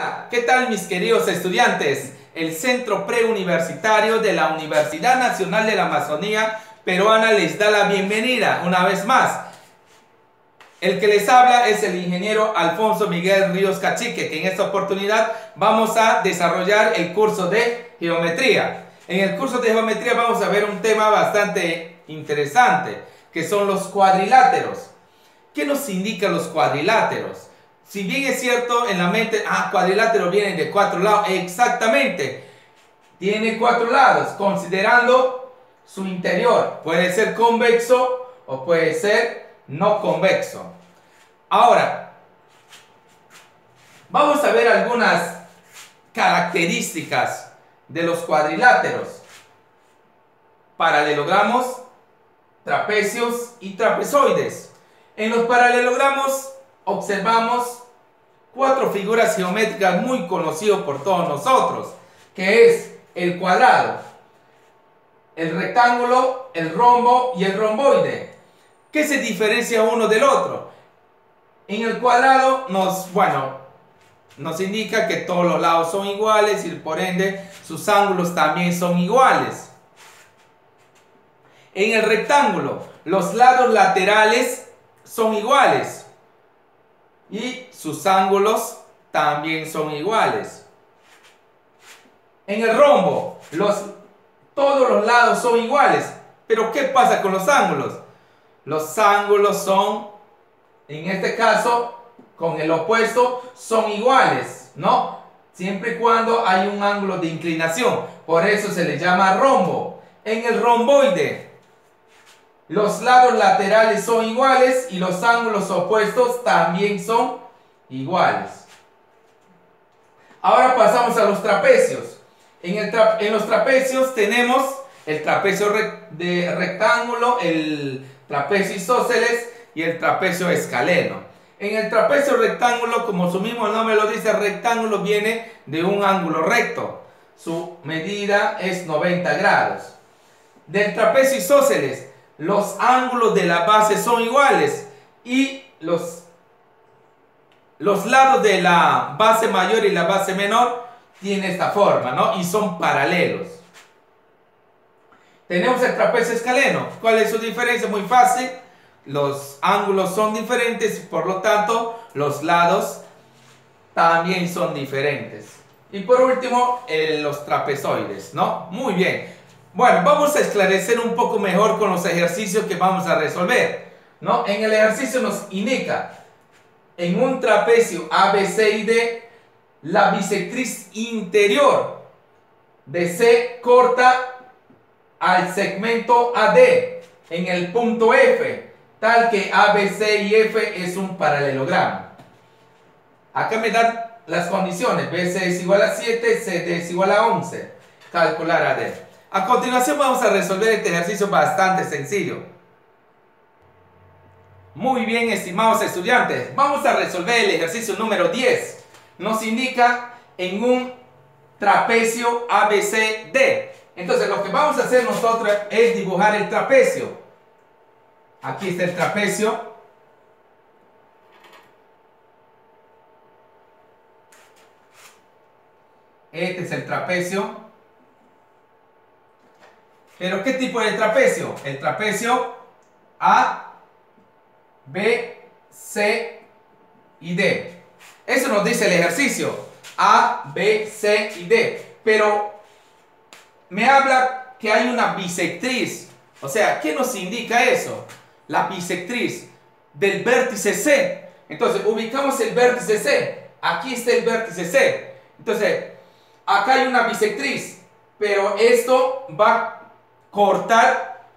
Hola, ¿qué tal mis queridos estudiantes? El Centro Preuniversitario de la Universidad Nacional de la Amazonía Peruana les da la bienvenida una vez más. El que les habla es el ingeniero Alfonso Miguel Ríos Cachique, que en esta oportunidad vamos a desarrollar el curso de geometría. En el curso de geometría vamos a ver un tema bastante interesante, que son los cuadriláteros. ¿Qué nos indican los cuadriláteros? Si bien es cierto en la mente, cuadrilátero viene de 4 lados, exactamente, tiene 4 lados, considerando su interior, puede ser convexo o puede ser no convexo. Ahora, vamos a ver algunas características de los cuadriláteros: paralelogramos, trapecios y trapezoides. En los paralelogramos observamos 4 figuras geométricas muy conocidas por todos nosotros, que es el cuadrado, el rectángulo, el rombo y el romboide. ¿Qué se diferencia uno del otro? En el cuadrado nos indica que todos los lados son iguales y por ende sus ángulos también son iguales. En el rectángulo, los lados laterales son iguales y sus ángulos también son iguales. En el rombo, todos los lados son iguales. Pero ¿qué pasa con los ángulos? Los ángulos son, en este caso, con el opuesto, son iguales, ¿no? Siempre y cuando hay un ángulo de inclinación. Por eso se le llama rombo. En el romboide, los lados laterales son iguales y los ángulos opuestos también son iguales. Ahora pasamos a los trapecios. En los trapecios tenemos el trapecio de rectángulo, el trapecio isósceles y el trapecio escaleno. En el trapecio rectángulo, como su mismo nombre lo dice, rectángulo viene de un ángulo recto. Su medida es 90 grados. Del trapecio isósceles, los ángulos de la base son iguales y los lados de la base mayor y la base menor tienen esta forma, ¿no? Y son paralelos. Tenemos el trapecio escaleno. ¿Cuál es su diferencia? Muy fácil. Los ángulos son diferentes y por lo tanto los lados también son diferentes. Y por último, los trapezoides, ¿no? Muy bien. Bueno, vamos a esclarecer un poco mejor con los ejercicios que vamos a resolver, ¿no? En el ejercicio nos indica, en un trapecio ABC y D, la bisectriz interior de C corta al segmento AD en el punto F, tal que ABC y F es un paralelogramo. Acá me dan las condiciones: BC es igual a 7, CD es igual a 11. Calcular AD. A continuación vamos a resolver este ejercicio bastante sencillo. Muy bien, estimados estudiantes, vamos a resolver el ejercicio número 10. Nos indica en un trapecio ABCD. Entonces lo que vamos a hacer nosotros es dibujar el trapecio. Aquí está el trapecio. Este es el trapecio. ¿Pero qué tipo de trapecio? El trapecio A, B, C y D. Eso nos dice el ejercicio. A, B, C y D. Pero me habla que hay una bisectriz. O sea, ¿qué nos indica eso? La bisectriz del vértice C. Entonces, ubicamos el vértice C. Aquí está el vértice C. Entonces, acá hay una bisectriz. Pero esto va a cortar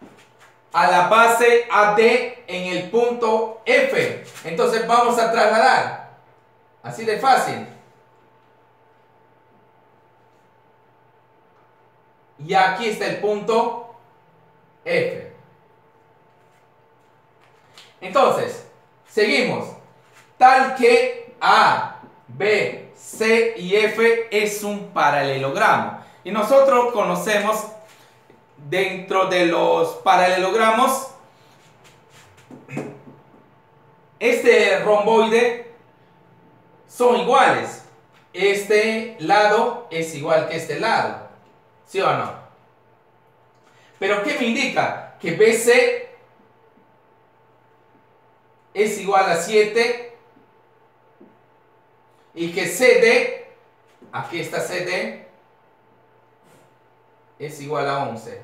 a la base AD en el punto F. Entonces vamos a trasladar. Así de fácil. Y aquí está el punto F. Entonces, seguimos. Tal que A, B, C y F es un paralelogramo. Y nosotros conocemos dentro de los paralelogramos este romboide son iguales. este lado es igual que este lado, ¿sí o no? Pero ¿qué me indica? Que BC es igual a 7 y que CD, aquí está CD, es igual a 11.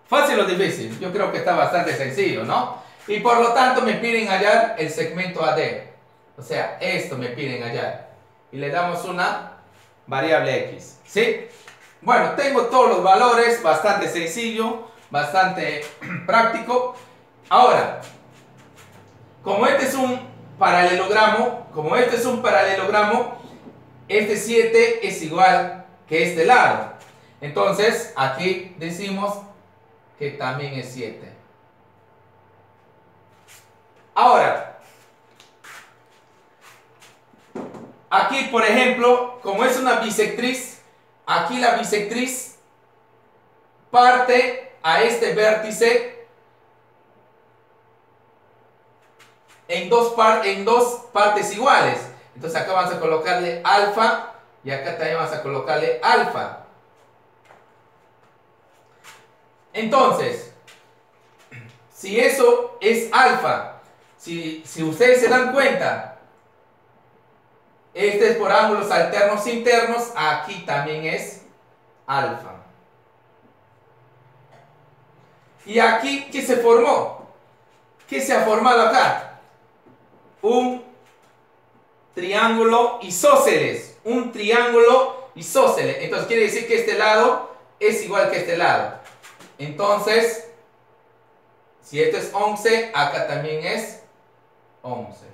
¿Fácil o difícil? Yo creo que está bastante sencillo, ¿no? Y por lo tanto me piden hallar el segmento AD. O sea, esto me piden hallar. Y le damos una variable X, ¿sí? Bueno, tengo todos los valores, bastante sencillo, bastante práctico. Ahora, como este es un paralelogramo, este 7 es igual que este lado. Entonces, aquí decimos que también es 7. Ahora, aquí, por ejemplo, como es una bisectriz, aquí la bisectriz parte a este vértice en dos partes iguales. Entonces acá vamos a colocarle alfa y acá también vamos a colocarle alfa. Entonces, si eso es alfa, si ustedes se dan cuenta, este es por ángulos alternos internos, aquí también es alfa. Y aquí, ¿qué se formó? ¿Qué se ha formado acá? Un triángulo isósceles. Un triángulo isósceles. Entonces quiere decir que este lado es igual que este lado. Entonces, si esto es 11, acá también es 11.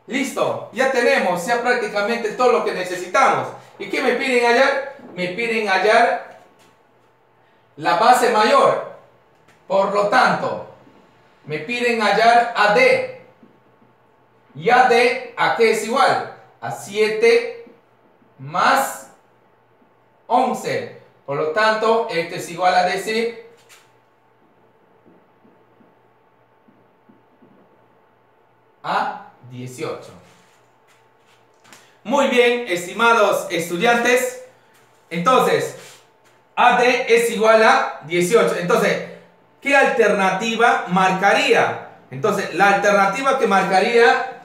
Listo, ya tenemos ya prácticamente todo lo que necesitamos. ¿Y qué me piden hallar? Me piden hallar la base mayor. Por lo tanto, me piden hallar AD. Y AD, ¿a qué es igual? A 7 más 11. Por lo tanto, esto es igual a decir a 18. Muy bien, estimados estudiantes. Entonces, AD es igual a 18. Entonces, ¿qué alternativa marcaría? Entonces, la alternativa que marcaría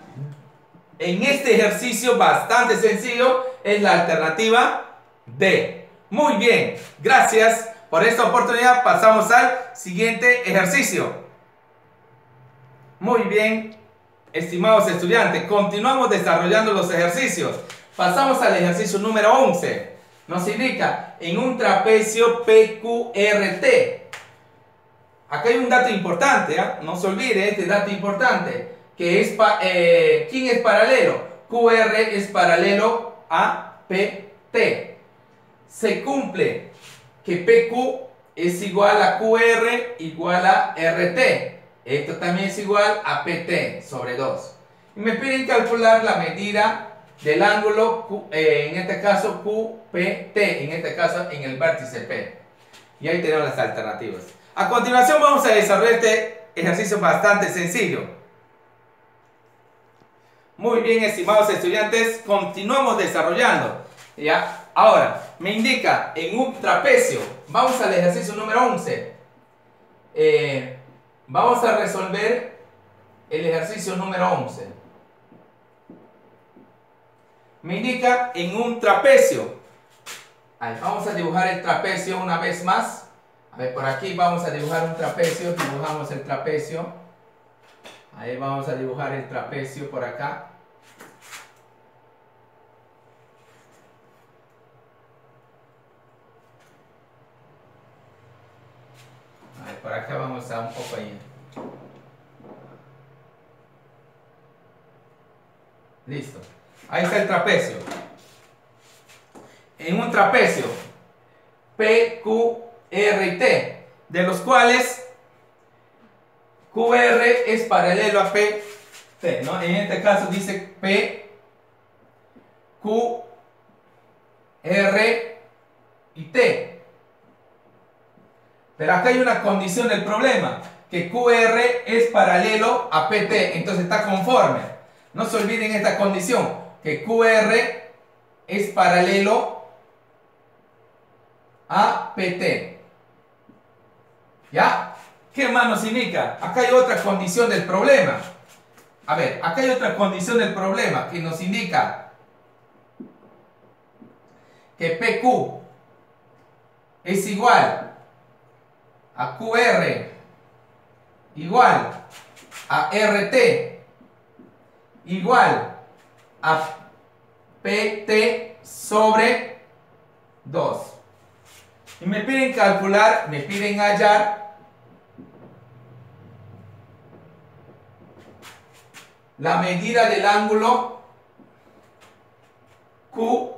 en este ejercicio bastante sencillo es la alternativa D. Muy bien, gracias por esta oportunidad. Pasamos al siguiente ejercicio. Muy bien, estimados estudiantes, continuamos desarrollando los ejercicios. Pasamos al ejercicio número 11. Nos indica en un trapecio PQRT. Acá hay un dato importante, ¿eh? No se olvide este dato importante, que es ¿quién es paralelo? QR es paralelo a PT. Se cumple que PQ es igual a QR igual a RT. Esto también es igual a PT sobre 2. Y me piden calcular la medida del ángulo, en este caso QPT, en este caso en el vértice P. Y ahí tenemos las alternativas. A continuación vamos a desarrollar este ejercicio bastante sencillo. Muy bien, estimados estudiantes, continuamos desarrollando. ¿Ya? Ahora, me indica en un trapecio, vamos al ejercicio número 11. Vamos a resolver el ejercicio número 11. Me indica en un trapecio. Ahí, vamos a dibujar el trapecio una vez más. A ver, por aquí vamos a dibujar un trapecio. Dibujamos el trapecio. Ahí vamos a dibujar el trapecio por acá. Por acá vamos a un poco ahí. Listo. Ahí está el trapecio. En un trapecio P, Q, R y T, de los cuales QR es paralelo a PT, ¿no? En este caso dice P, Q, R y T. Pero acá hay una condición del problema, que QR es paralelo a PT, entonces está conforme. No se olviden esta condición, que QR es paralelo a PT. ¿Ya? ¿Qué más nos indica? Acá hay otra condición del problema. A ver, acá hay otra condición del problema que nos indica que PQ es igual a QR igual a RT igual a PT sobre 2. Y me piden calcular, me piden hallar la medida del ángulo QPT.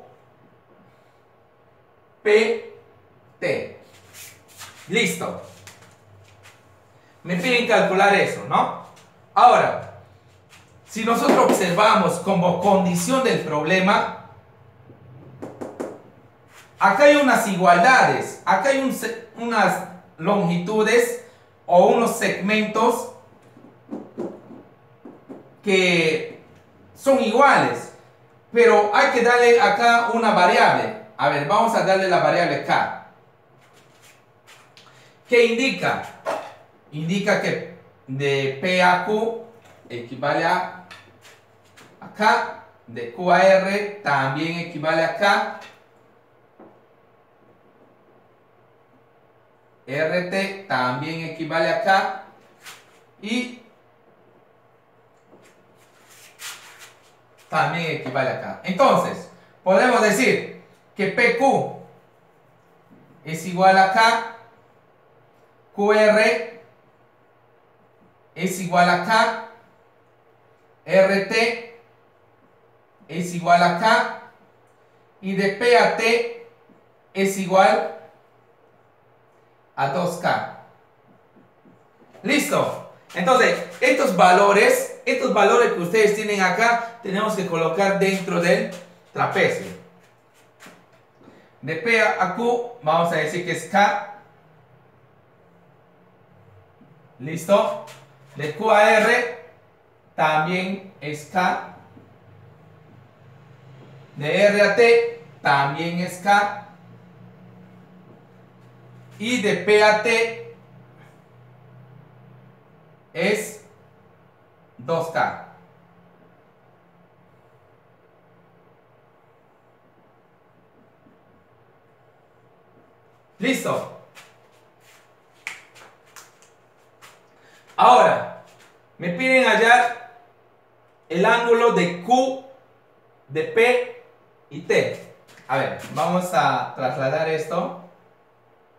Listo. Me piden calcular eso, ¿no? Ahora, si nosotros observamos como condición del problema, acá hay unas igualdades, acá hay unas longitudes o unos segmentos que son iguales, pero hay que darle acá una variable. A ver, vamos a darle la variable K. ¿Qué indica? Indica que de P a Q equivale a K, de Q a R también equivale a K, RT también equivale a K y también equivale a K. Entonces, podemos decir que PQ es igual a K, QR es igual a K, RT es igual a K y de P a T es igual a 2K. ¿Listo? Entonces, estos valores que ustedes tienen acá, tenemos que colocar dentro del trapecio. De P a Q, vamos a decir que es K. ¿Listo? De Q a R, también es K. De R a T, también es K. Y de P a T es 2K. ¿Listo? Ahora, me piden hallar el ángulo de Q, de P y T. A ver, vamos a trasladar esto.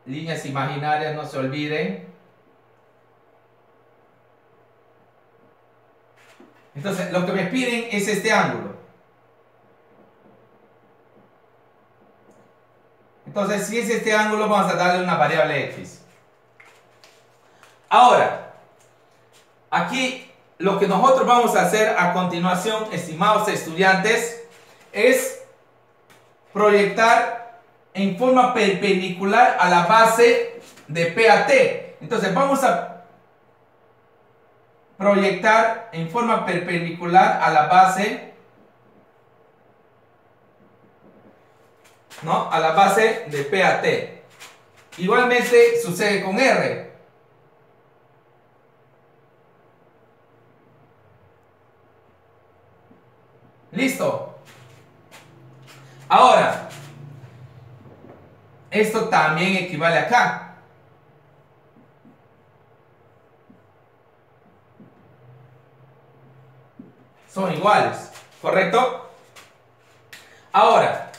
Líneas imaginarias, no se olviden. Entonces, lo que me piden es este ángulo. Entonces, si es este ángulo, vamos a darle una variable X. Ahora, aquí lo que nosotros vamos a hacer a continuación, estimados estudiantes, es proyectar en forma perpendicular a la base de P a T. Entonces, vamos a proyectar en forma perpendicular a la base, ¿no? A la base de P a T. Igualmente sucede con R. ¿Listo? Ahora, esto también equivale a K. Son iguales, ¿correcto? Ahora,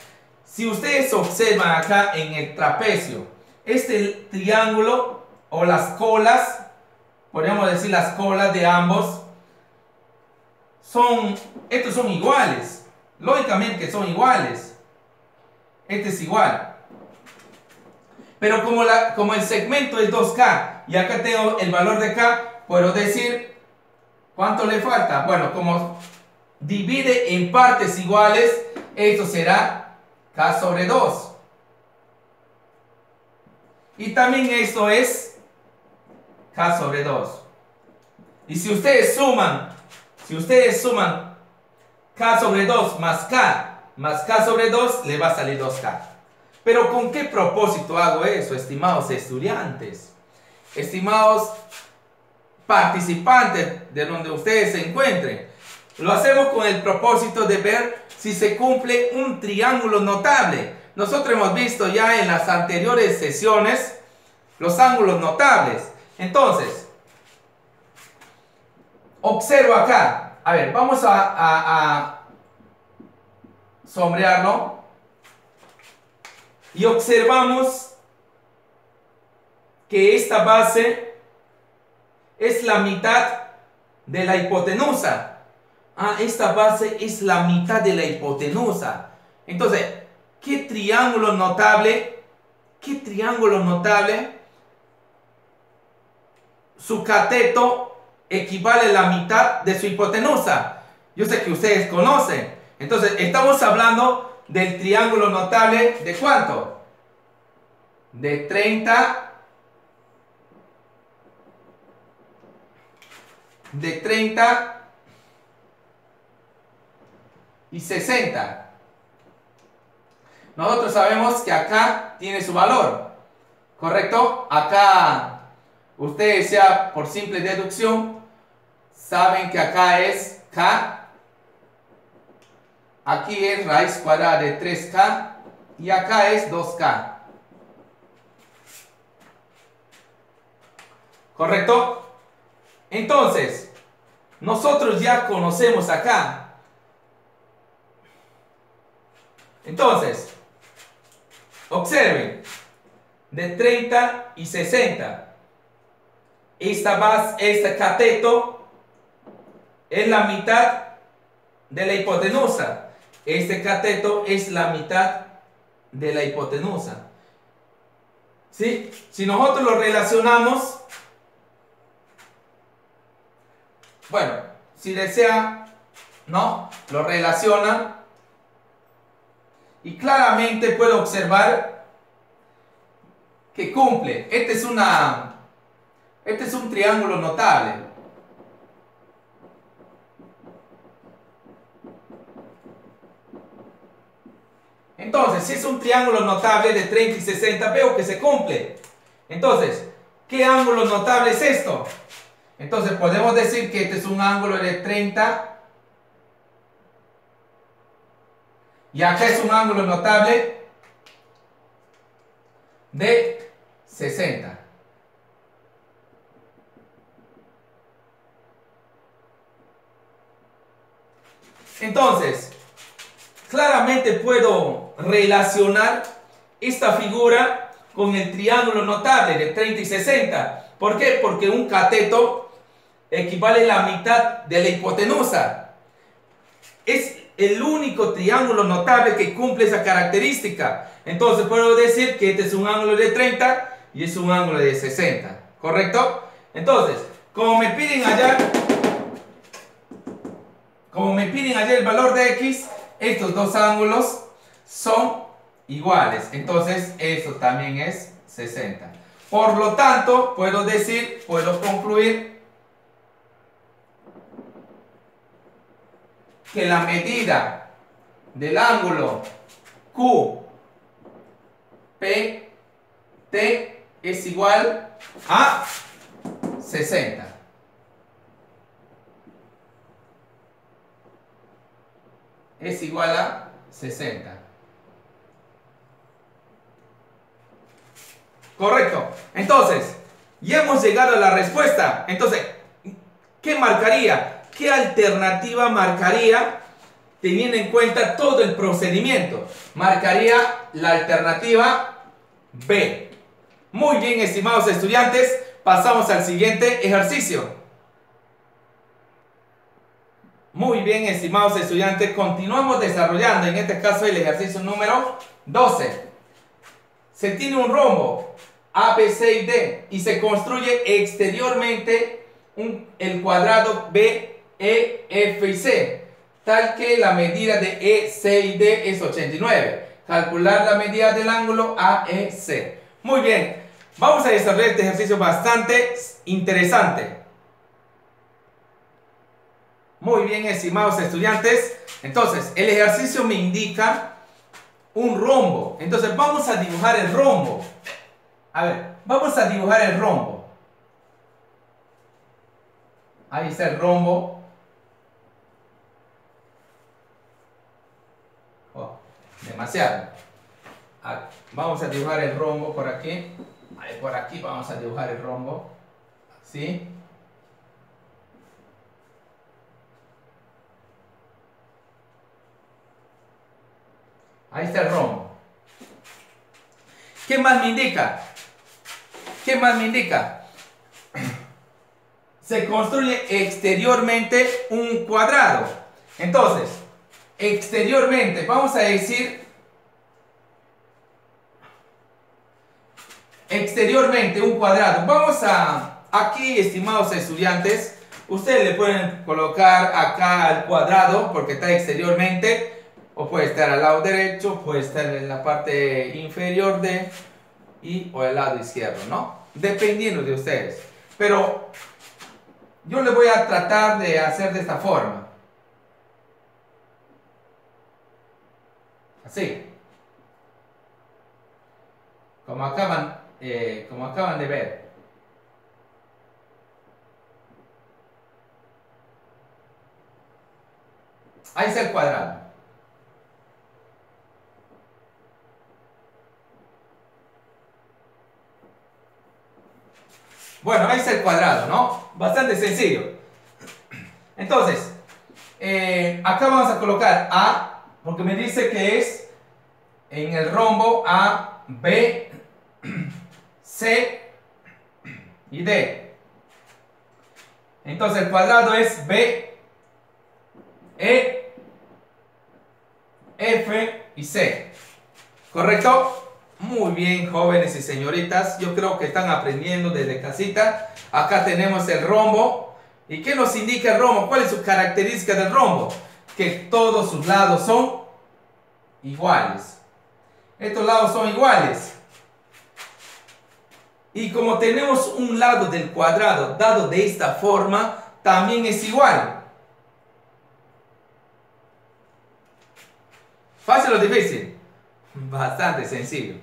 si ustedes observan acá en el trapecio, este triángulo o las colas, podríamos decir las colas de ambos, estos son iguales. Lógicamente son iguales. Este es igual. Pero como el segmento es 2K y acá tengo el valor de K, puedo decir, ¿cuánto le falta? Bueno, como divide en partes iguales, esto será K sobre 2. Y también esto es K sobre 2. Y si ustedes suman K sobre 2 más K sobre 2 le va a salir 2K. Pero ¿con qué propósito hago eso, estimados estudiantes? Estimados participantes de donde ustedes se encuentren. Lo hacemos con el propósito de ver si se cumple un triángulo notable. Nosotros hemos visto ya en las anteriores sesiones los ángulos notables. Entonces, observo acá. A ver, vamos a sombrearlo. Y observamos que esta base es la mitad de la hipotenusa. Esta base es la mitad de la hipotenusa. Entonces, ¿qué triángulo notable? Su cateto equivale a la mitad de su hipotenusa. Yo sé que ustedes conocen. Entonces, estamos hablando del triángulo notable ¿de cuánto? De 30 y 60. Nosotros sabemos que acá tiene su valor, ¿correcto? Acá ustedes ya por simple deducción saben que acá es K, aquí es raíz cuadrada de 3K y acá es 2K, ¿correcto? Entonces, nosotros ya conocemos acá. Entonces, observen, de 30 y 60. Este cateto es la mitad de la hipotenusa. Este cateto es la mitad de la hipotenusa. ¿Sí? Si nosotros lo relacionamos, bueno, si desea, ¿no? Lo relaciona y claramente puedo observar que cumple. Este es un triángulo notable. Entonces, si es un triángulo notable de 30 y 60, veo que se cumple. Entonces, ¿qué ángulo notable es esto? Entonces, podemos decir que este es un ángulo de 30 y acá es un ángulo notable de 60. Entonces, claramente puedo relacionar esta figura con el triángulo notable de 30 y 60. ¿Por qué? Porque un cateto equivale a la mitad de la hipotenusa. Es el único triángulo notable que cumple esa característica. Entonces puedo decir que este es un ángulo de 30 y es un ángulo de 60. ¿Correcto? Entonces, como me piden allá el valor de X, estos dos ángulos son iguales. Entonces, esto también es 60. Por lo tanto, puedo concluir que la medida del ángulo QPT es igual a 60. Es igual a 60. Correcto. Entonces, ya hemos llegado a la respuesta. Entonces, ¿qué marcaría? ¿Qué alternativa marcaría teniendo en cuenta todo el procedimiento? Marcaría la alternativa B. Muy bien, estimados estudiantes, pasamos al siguiente ejercicio. Muy bien, estimados estudiantes, continuamos desarrollando, en este caso, el ejercicio número 12. Se tiene un rombo A, B, C y D y se construye exteriormente el cuadrado B, E, F y C, tal que la medida de E, C y D es 89. Calcular la medida del ángulo AEC. Muy bien, vamos a desarrollar este ejercicio bastante interesante. Muy bien, estimados estudiantes. Entonces, el ejercicio me indica un rombo. Entonces, vamos a dibujar el rombo. A ver, vamos a dibujar el rombo. Ahí está el rombo. Oh, demasiado. Vamos a dibujar el rombo por aquí. Ahí por aquí vamos a dibujar el rombo. ¿Sí? Ahí está el rombo. ¿Qué más me indica? ¿Qué más me indica? Se construye exteriormente un cuadrado. Entonces, exteriormente, vamos a decir, exteriormente un cuadrado. Vamos a, aquí, estimados estudiantes, ustedes le pueden colocar acá el cuadrado porque está exteriormente. O puede estar al lado derecho, puede estar en la parte inferior o el lado izquierdo, ¿no? Dependiendo de ustedes. Pero yo le voy a tratar de hacer de esta forma. Así. Como acaban de ver. Ahí está el cuadrado. Bueno, ahí está el cuadrado, ¿no? Bastante sencillo. Entonces, acá vamos a colocar A, porque me dice que es en el rombo A, B, C y D. Entonces el cuadrado es B, E, F y C. ¿Correcto? Muy bien, jóvenes y señoritas. Yo creo que están aprendiendo desde casita. Acá tenemos el rombo. ¿Y qué nos indica el rombo? ¿Cuál es su característica del rombo? Que todos sus lados son iguales. Estos lados son iguales. Y como tenemos un lado del cuadrado dado de esta forma, también es igual. ¿Fácil o difícil? Bastante sencillo.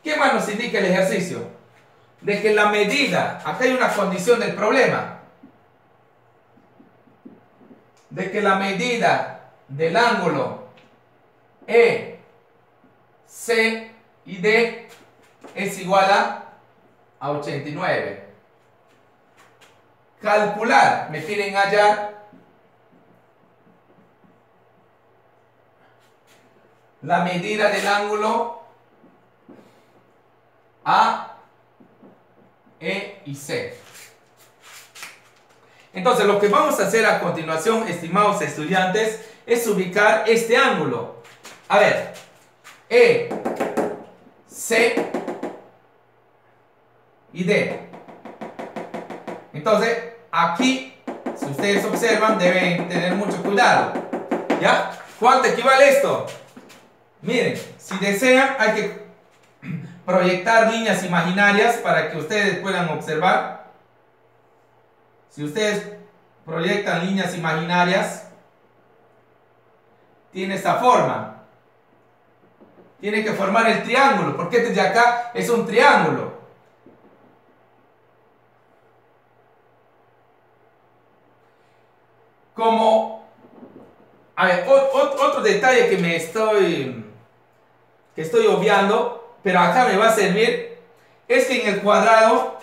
¿Qué más nos indica el ejercicio? De que la medida, acá hay una condición del problema, de que la medida del ángulo E, C y D es igual a 89. Calcular, me piden hallar la medida del ángulo A, E y C. Entonces, lo que vamos a hacer a continuación, estimados estudiantes, es ubicar este ángulo. A ver, E, C y D. Entonces, aquí, si ustedes observan, deben tener mucho cuidado. ¿Ya? ¿Cuánto equivale esto? Miren, si desean, hay que proyectar líneas imaginarias para que ustedes puedan observar. Si ustedes proyectan líneas imaginarias, tiene esta forma. Tiene que formar el triángulo, porque este de acá es un triángulo. Como, a ver, otro detalle que estoy obviando, pero acá me va a servir, es que en el cuadrado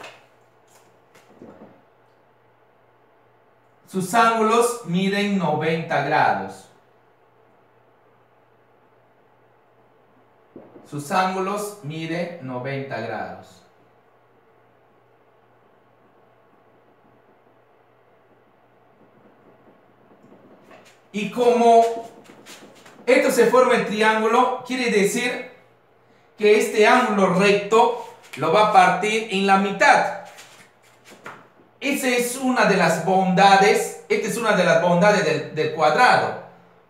sus ángulos miden 90 grados. Sus ángulos miden 90 grados. Y como esto se forma el triángulo, quiere decir que este ángulo recto lo va a partir en la mitad. Esa es una de las bondades, esta es una de las bondades del cuadrado.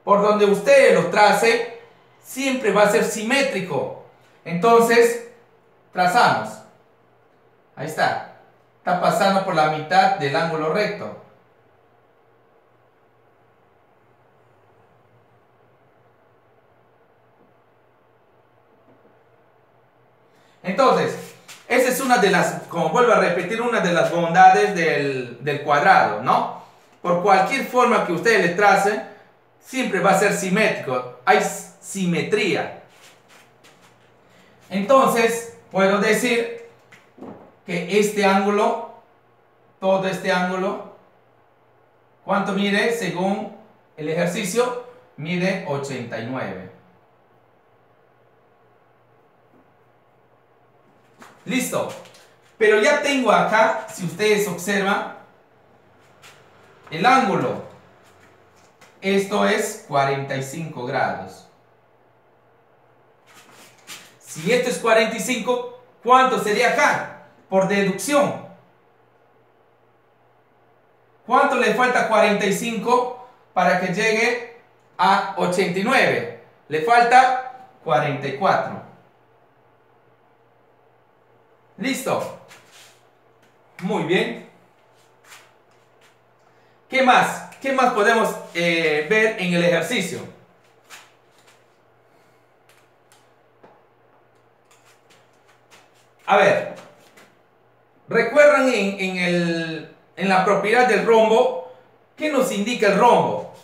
Por donde usted lo trace, siempre va a ser simétrico. Entonces, trazamos. Ahí está. Está pasando por la mitad del ángulo recto. Entonces, esa es una de las, como vuelvo a repetir, una de las bondades del cuadrado, ¿no? Por cualquier forma que ustedes le tracen, siempre va a ser simétrico. Hay simetría. Entonces, puedo decir que este ángulo, todo este ángulo, ¿cuánto mide según el ejercicio? Mide 89. Listo. Pero ya tengo acá, si ustedes observan, el ángulo. Esto es 45 grados. Si esto es 45, ¿cuánto sería acá? Por deducción. ¿Cuánto le falta a 45 para que llegue a 89? Le falta 44. ¿Listo? Muy bien. ¿Qué más? ¿Qué más podemos ver en el ejercicio? A ver, recuerdan en la propiedad del rombo, ¿qué nos indica el rombo?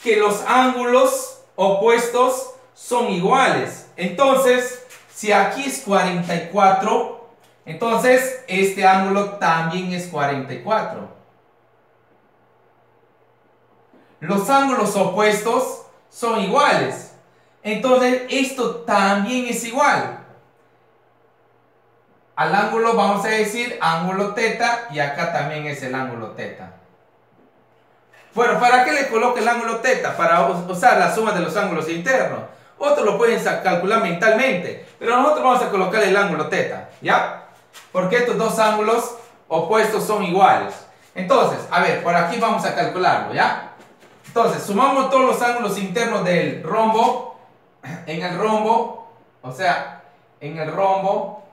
Que los ángulos opuestos son iguales. Entonces, si aquí es 44, entonces este ángulo también es 44. Los ángulos opuestos son iguales. Entonces, esto también es igual. Al ángulo vamos a decir ángulo teta y acá también es el ángulo teta. Bueno, ¿para qué le coloco el ángulo teta? Para usar la suma de los ángulos internos. Otros lo pueden calcular mentalmente, pero nosotros vamos a colocar el ángulo teta, ¿ya? Porque estos dos ángulos opuestos son iguales. Entonces, a ver, por aquí vamos a calcularlo, ¿ya? Entonces, sumamos todos los ángulos internos del rombo. En el rombo, o sea, en el rombo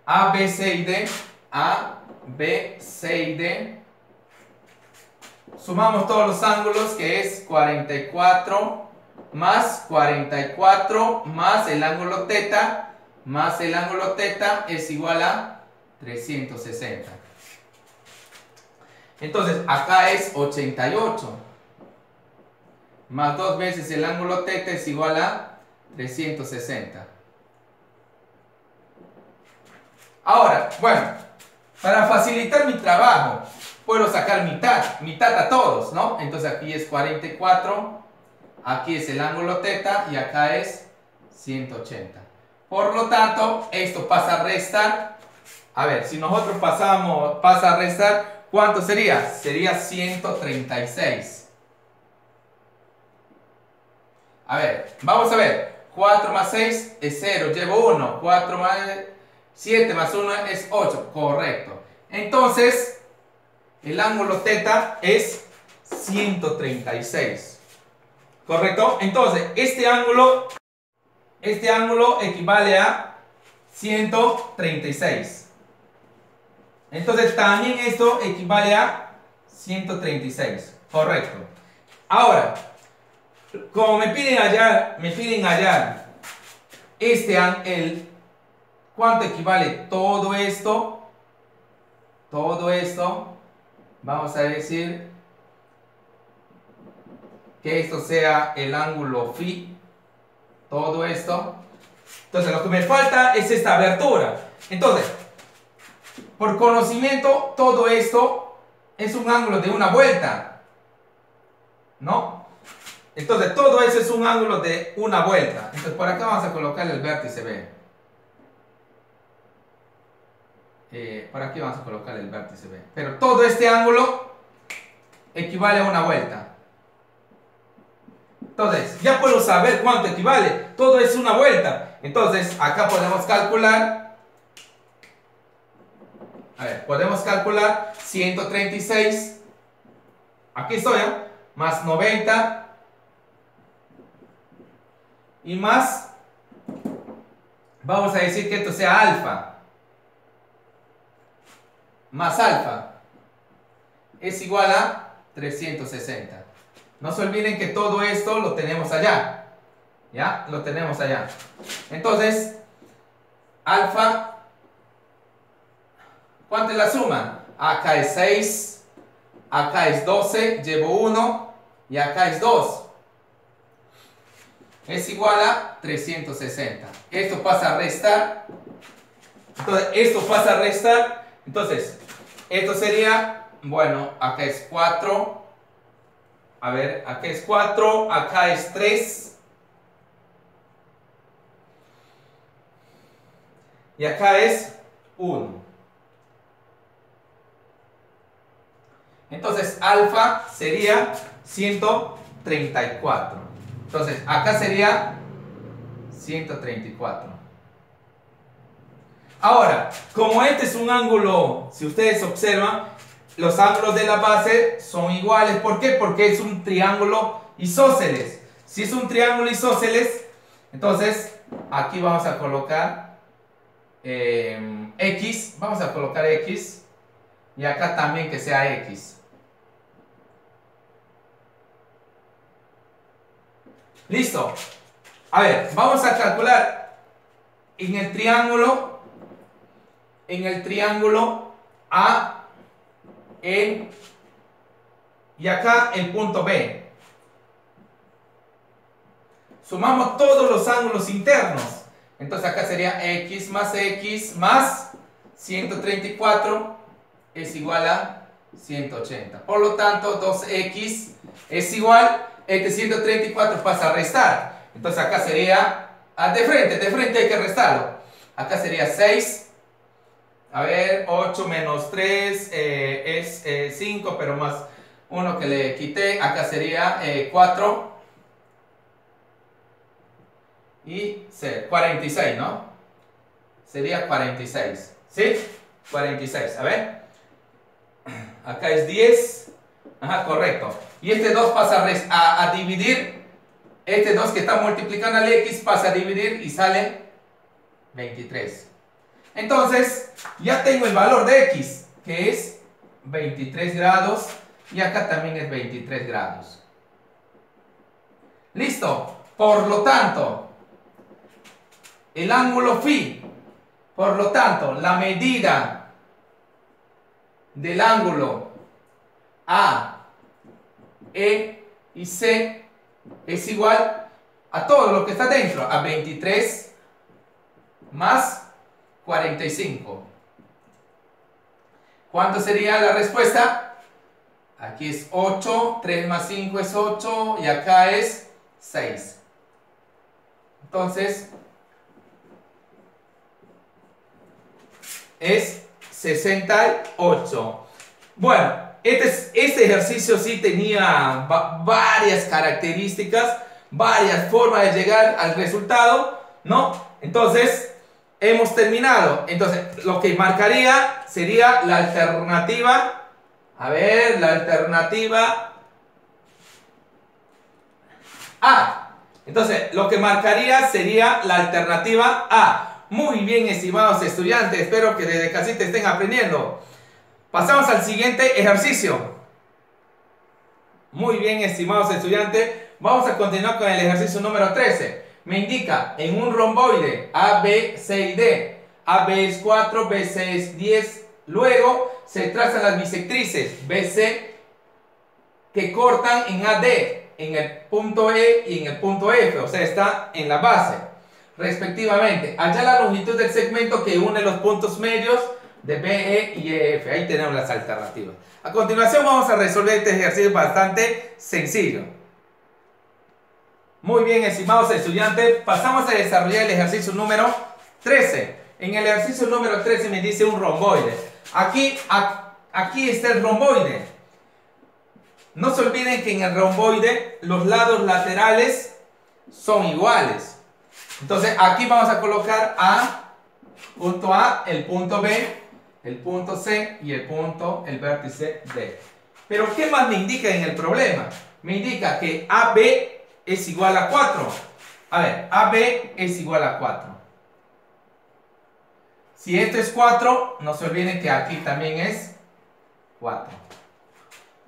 A, B, C y D, A, B, C y D. Sumamos todos los ángulos, que es 44 más 44 más el ángulo teta es igual a 360. Entonces, acá es 88. Más 2 veces el ángulo teta es igual a 360. Ahora, bueno, para facilitar mi trabajo, puedo sacar mitad a todos, ¿no? Entonces aquí es 44, aquí es el ángulo teta y acá es 180. Por lo tanto, esto pasa a restar. A ver, si nosotros pasa a restar, ¿cuánto sería? Sería 136. A ver, vamos a ver. 4 más 6 es 0, llevo 1. 4 más 7 más 1 es 8, correcto. Entonces, el ángulo teta es 136. ¿Correcto? Entonces, este ángulo equivale a 136. Entonces, también esto equivale a 136. Correcto. Ahora, como me piden hallar ¿cuánto equivale todo esto? Todo esto, vamos a decir que esto sea el ángulo phi, todo esto. Entonces, lo que me falta es esta abertura. Entonces, por conocimiento, todo esto es un ángulo de una vuelta, ¿no? Entonces, todo eso es un ángulo de una vuelta. Entonces, por acá vamos a colocar el vértice B. Por aquí vamos a colocar el vértice B. Pero todo este ángulo equivale a una vuelta. Entonces, ya puedo saber cuánto equivale. Todo es una vuelta. Entonces, acá podemos calcular. A ver, podemos calcular 136. Aquí estoy, ¿eh? Más 90. Y más, vamos a decir que esto sea alfa. Más alfa es igual a 360. No se olviden que todo esto lo tenemos allá. ¿Ya? Lo tenemos allá. Entonces, alfa, ¿cuánto es la suma? Acá es 6, acá es 12, llevo 1 y acá es 2. Es igual a 360. Esto pasa a restar. Entonces, esto pasa a restar. Entonces, esto sería, bueno, acá es 4. A ver, acá es 4, acá es 3. Y acá es 1. Entonces, alfa sería 134. Entonces, acá sería 134. Ahora, como este es un ángulo, si ustedes observan, los ángulos de la base son iguales. ¿Por qué? Porque es un triángulo isósceles. Si es un triángulo isósceles, entonces aquí vamos a colocar X. Vamos a colocar X. Y acá también que sea X. Listo. A ver, vamos a calcular en el triángulo A, E y acá el punto B. Sumamos todos los ángulos internos. Entonces acá sería X más 134 es igual a 180. Por lo tanto, 2X es igual, este 134 pasa a restar. Entonces acá sería, de frente hay que restarlo. Acá sería 6. A ver, 8 menos 3 es 5, pero más 1 que le quité. Acá sería 4 y 46, ¿no? Sería 46, ¿sí? 46, a ver. Acá es 10. Ajá, correcto. Y este 2 pasa a dividir. Este 2 que está multiplicando al X pasa a dividir y sale 23. Entonces, ya tengo el valor de X, que es 23 grados. Y acá también es 23 grados. Listo. Por lo tanto, el ángulo φ, por lo tanto, la medida del ángulo A, E y C es igual a todo lo que está dentro, a 23 más 45. ¿Cuánto sería la respuesta? Aquí es 8, 3 más 5 es 8 y acá es 6. Entonces, es 68. Bueno, este ejercicio sí tenía varias características, varias formas de llegar al resultado, ¿no? Entonces, hemos terminado. Entonces, lo que marcaría sería la alternativa. A ver, la alternativa A. Entonces, lo que marcaría sería la alternativa A. Muy bien, estimados estudiantes. Espero que desde casita estén aprendiendo. Pasamos al siguiente ejercicio. Muy bien, estimados estudiantes. Vamos a continuar con el ejercicio número 13. Me indica en un romboide A, B, C y D. AB es 4, BC es 10. Luego se trazan las bisectrices BC que cortan en AD, en el punto E y en el punto F. O sea, está en la base, respectivamente. Allá la longitud del segmento que une los puntos medios de BE y EF. Ahí tenemos las alternativas. A continuación vamos a resolver este ejercicio bastante sencillo. Muy bien, estimados estudiantes, pasamos a desarrollar el ejercicio número 13. En el ejercicio número 13 me dice un romboide. Aquí está el romboide. No se olviden que en el romboide los lados laterales son iguales. Entonces aquí vamos a colocar punto A, el punto B, el punto C y el vértice D. Pero ¿qué más me indica en el problema? Me indica que AB es igual a 4. A ver, AB es igual a 4. Si esto es 4, no se olviden que aquí también es 4.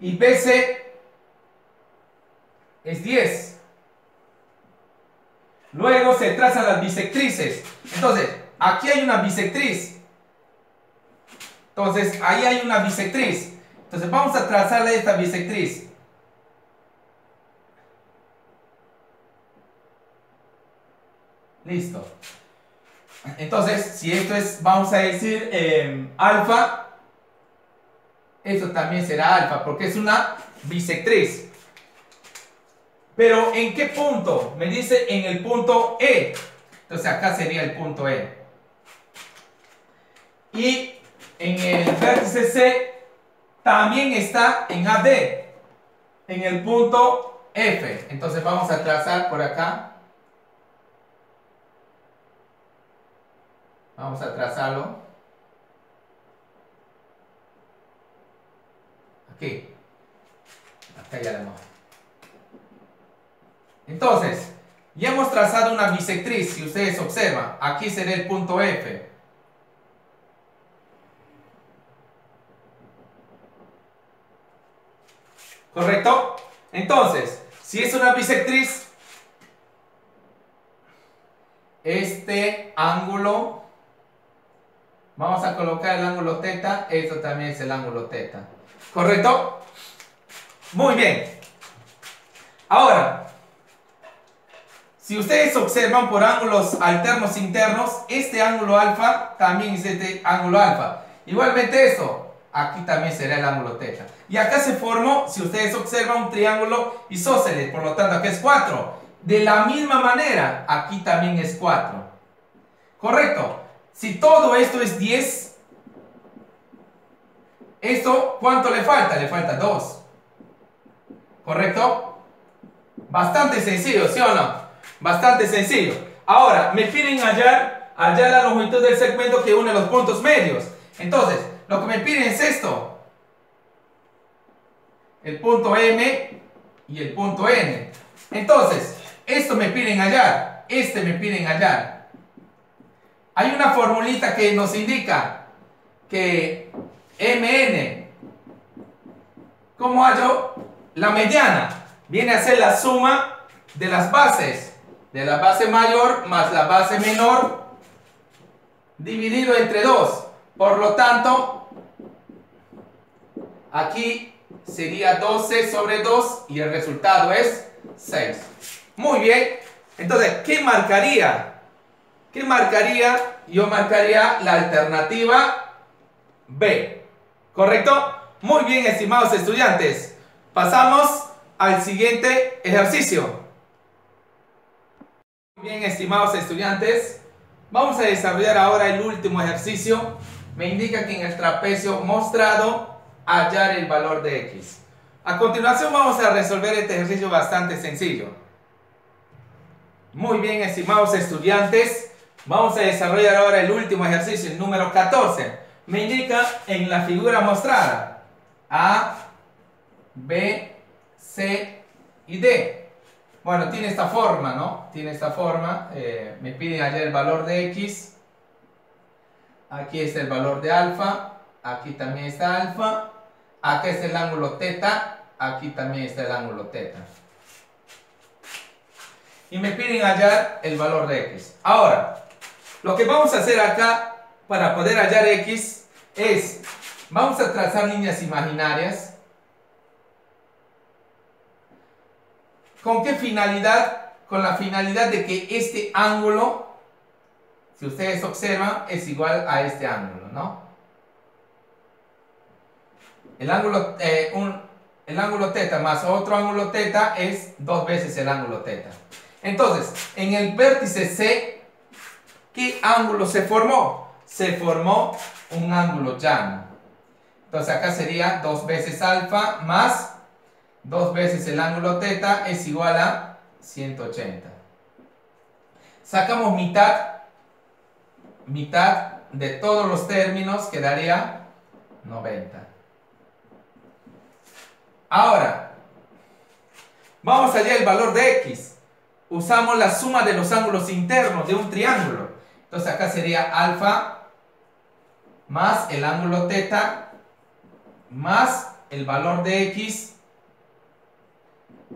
Y BC es 10. Luego se trazan las bisectrices. Entonces, aquí hay una bisectriz. Entonces, ahí hay una bisectriz. Entonces, vamos a trazarle esta bisectriz. Listo. Entonces, si esto es, vamos a decir, alfa, esto también será alfa, porque es una bisectriz. Pero, ¿en qué punto? Me dice en el punto E. Entonces, acá sería el punto E. Y en el vértice C también está en AD, en el punto F. Entonces, vamos a trazar por acá. Vamos a trazarlo. Aquí. Acá ya lo hemos. Entonces, ya hemos trazado una bisectriz, si ustedes observan. Aquí será el punto F. ¿Correcto? Entonces, si es una bisectriz, este ángulo, vamos a colocar el ángulo teta, esto también es el ángulo teta. ¿Correcto? Muy bien. Ahora, si ustedes observan por ángulos alternos internos, este ángulo alfa también es este ángulo alfa. Igualmente esto, aquí también será el ángulo teta. Y acá se formó, si ustedes observan, un triángulo isósceles, por lo tanto aquí es 4. De la misma manera, aquí también es 4. ¿Correcto? Si todo esto es 10, esto, ¿cuánto le falta? Le falta 2. ¿Correcto? Bastante sencillo, ¿sí o no? Bastante sencillo. Ahora, me piden hallar la longitud del segmento que une los puntos medios. Entonces, lo que me piden es esto. El punto M y el punto N. Entonces, esto me piden hallar. Este me piden hallar. Hay una formulita que nos indica que MN, ¿cómo hallo? La mediana viene a ser la suma de las bases, de la base mayor más la base menor, dividido entre 2. Por lo tanto, aquí sería 12 sobre 2 y el resultado es 6. Muy bien. Entonces, ¿qué marcaría? ¿Qué marcaría? Yo marcaría la alternativa B. ¿Correcto? Muy bien, estimados estudiantes. Pasamos al siguiente ejercicio. Muy bien, estimados estudiantes. Vamos a desarrollar ahora el último ejercicio. Me indica que en el trapecio mostrado hallar el valor de X. A continuación vamos a resolver este ejercicio bastante sencillo. Muy bien, estimados estudiantes. Vamos a desarrollar ahora el último ejercicio, el número 14. Me indica en la figura mostrada A, B, C y D. Bueno, tiene esta forma, ¿no? Tiene esta forma. Me piden hallar el valor de X. Aquí está el valor de alfa. Aquí también está alfa. Aquí está el ángulo teta. Aquí también está el ángulo teta. Y me piden hallar el valor de X. Ahora, lo que vamos a hacer acá para poder hallar X es, vamos a trazar líneas imaginarias. ¿Con qué finalidad? Con la finalidad de que este ángulo, si ustedes observan, es igual a este ángulo, ¿no? El ángulo teta más otro ángulo teta es 2 veces el ángulo teta. Entonces, en el vértice C, ¿qué ángulo se formó? Se formó un ángulo llano. Entonces acá sería 2 veces alfa más 2 veces el ángulo teta es igual a 180. Sacamos mitad de todos los términos, quedaría 90. Ahora, vamos a hallar el valor de X. Usamos la suma de los ángulos internos de un triángulo. Entonces acá sería alfa más el ángulo teta más el valor de X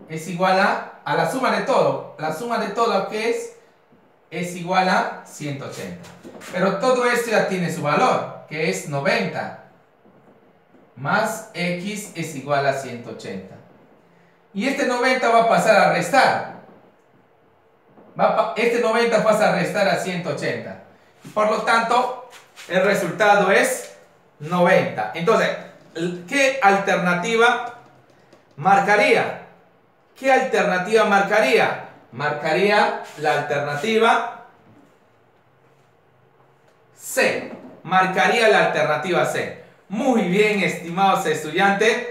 es igual a la suma de todo. La suma de todo, ¿qué es? es igual a 180. Pero todo esto ya tiene su valor, que es 90. Más x es igual a 180. Y este 90 va a pasar a restar. Este 90 pasa a restar a 180. Por lo tanto, el resultado es 90. Entonces, ¿qué alternativa marcaría? ¿Qué alternativa marcaría? Marcaría la alternativa C. Marcaría la alternativa C. Muy bien, estimados estudiantes.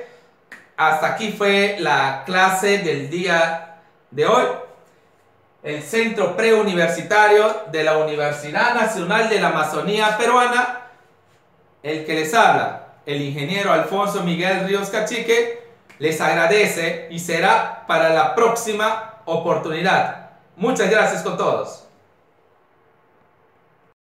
Hasta aquí fue la clase del día de hoy. El Centro Preuniversitario de la Universidad Nacional de la Amazonía Peruana. El que les habla, el ingeniero Alfonso Miguel Ríos Cachique, les agradece y será para la próxima oportunidad. Muchas gracias con todos.